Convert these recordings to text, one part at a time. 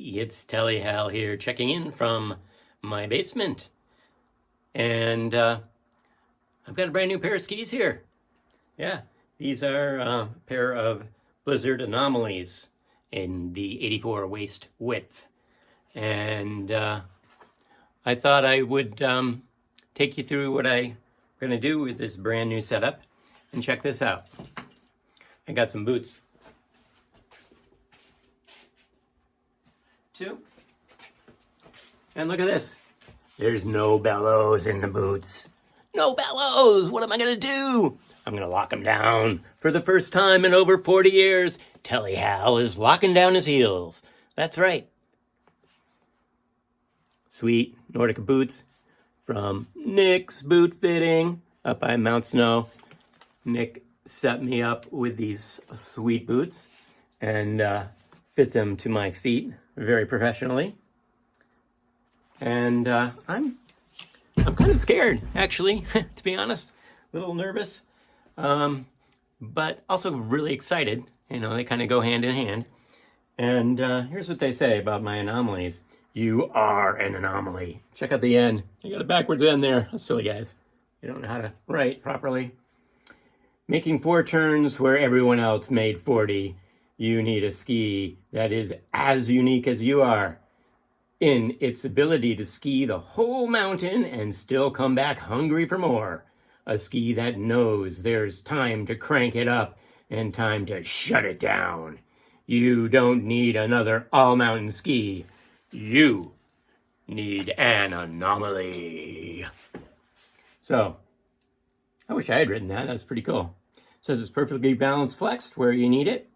it's Telly Hal here, checking in from my basement. And I've got a brand new pair of skis here. Yeah, these are a pair of Blizzard Anomalies in the 84 waist width. And I thought I would take you through what I'm going to do with this brand new setup. And check this out. I got some boots. Two. And look at this. There's no bellows in the boots. No bellows! What am I going to do? I'm going to lock them down. For the first time in over 40 years, Telly Hal is locking down his heels. That's right. Sweet Nordic boots from Nick's Boot Fitting up by Mount Snow. Nick set me up with these sweet boots and fit them to my feet very professionally. And I'm kind of scared, actually, to be honest. A little nervous, but also really excited. You know, they kind of go hand in hand. And here's what they say about my anomalies. You are an anomaly. Check out the end. I got a backwards end there. That's silly, guys. You don't know how to write properly. Making 4 turns where everyone else made 40. You need a ski that is as unique as you are in its ability to ski the whole mountain and still come back hungry for more. A ski that knows there's time to crank it up and time to shut it down. You don't need another all-mountain ski. You need an anomaly. So, I wish I had written that. That's pretty cool. It says it's perfectly balanced flexed where you need it.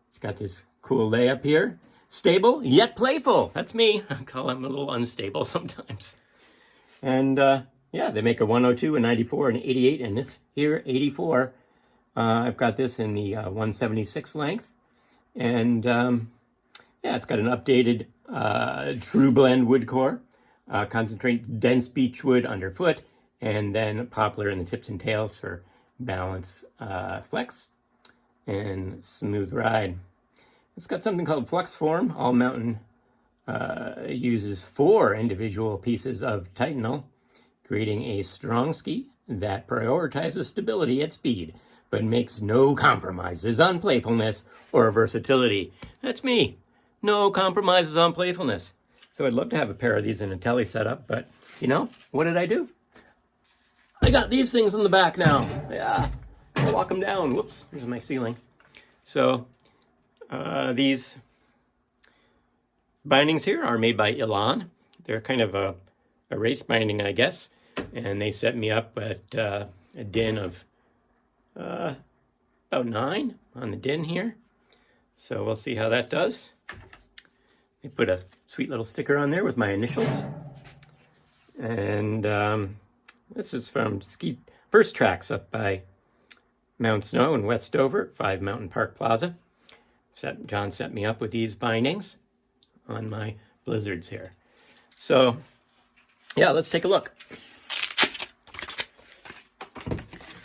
It's got this cool layup here. Stable, yet playful. That's me. I call them a little unstable sometimes. And yeah, they make a 102, a 94, an 88, and this here, 84. I've got this in the 176 length. And yeah, it's got an updated true blend wood core, concentrate dense beech wood underfoot, and then poplar in the tips and tails for balance, flex, and smooth ride. It's got something called Flex Form. All mountain uses 4 individual pieces of Titanal, creating a strong ski that prioritizes stability at speed, but makes no compromises on playfulness or versatility. That's me. No compromises on playfulness. So I'd love to have a pair of these in a Telly setup, but you know, what did I do? I got these things in the back now. Yeah, I'll lock them down. Whoops, here's my ceiling. So these bindings here are made by Elon. They're kind of a race binding, I guess. And they set me up at a din of about 9 on the din here. So we'll see how that does. They put a sweet little sticker on there with my initials. And this is from Ski First Tracks up by Mount Snow in West Dover at 5 Mountain Park Plaza. John set me up with these bindings on my Blizzards here. So, yeah, let's take a look.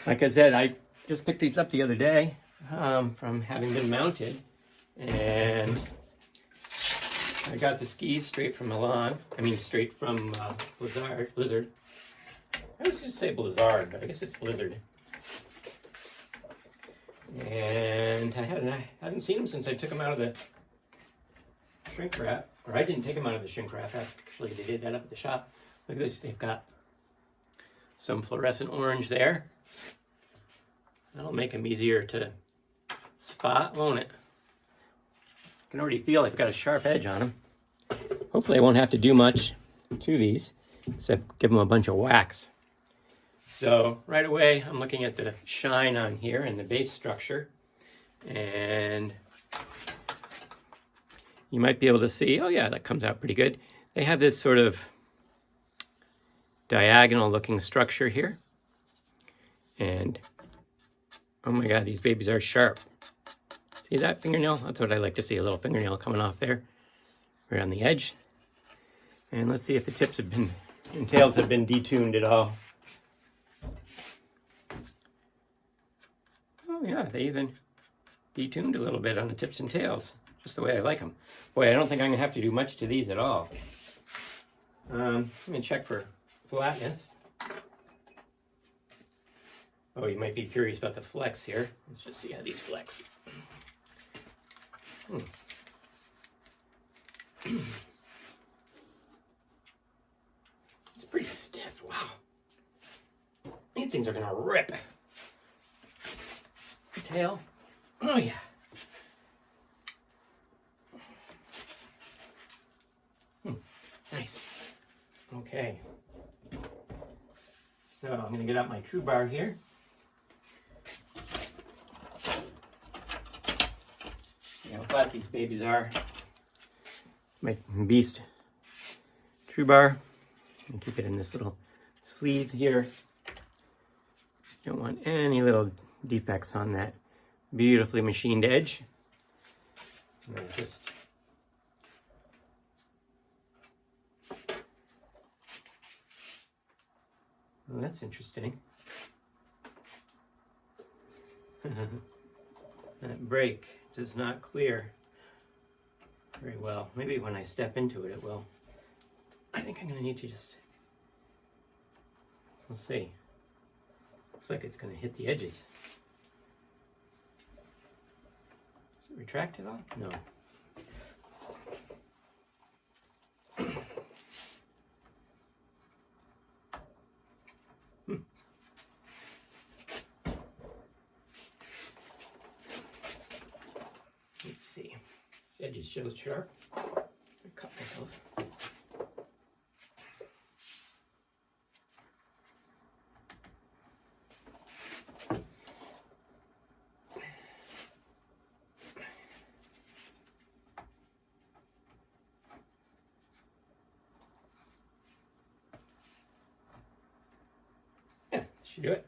Like I said, I just picked these up the other day from having been mounted. And I got the skis straight from Milan. I mean, straight from Blizzard. I was just say Blizzard, but I guess it's Blizzard. And I hadn't seen them since I took them out of the shrink wrap. Or I didn't take them out of the shrink wrap. Actually, they did that up at the shop. Look at this. They've got some fluorescent orange there. That'll make them easier to spot, won't it? I can already feel they've got a sharp edge on them. Hopefully I won't have to do much to these, except give them a bunch of wax. So right away, I'm looking at the shine on here and the base structure. And you might be able to see, oh yeah, that comes out pretty good. They have this sort of diagonal looking structure here. And oh my God, these babies are sharp. See that fingernail? That's what I like to see, a little fingernail coming off there, right on the edge. And let's see if the tips have been, and tails have been detuned at all. Oh yeah, they even detuned a little bit on the tips and tails. just the way I like them. Boy, I don't think I'm gonna have to do much to these at all. I'm gonna check for flatness. Oh, you might be curious about the flex here. Let's just see how these flex. It's pretty stiff, wow. These things are gonna rip. Tail, oh yeah. Nice. Okay. So I'm gonna get out my true bar here. See how flat these babies are. It's my beast true bar. And keep it in this little sleeve here. You don't want any little defects on that beautifully machined edge. And then just well, that's interesting. That brake does not clear very well. Maybe when I step into it, it will. I think I'm going to need to just, we'll see. Looks like it's going to hit the edges. Does it retract at all? No. Let's see. This edge is so sharp. I'm going to cut myself. Yeah, that should do it.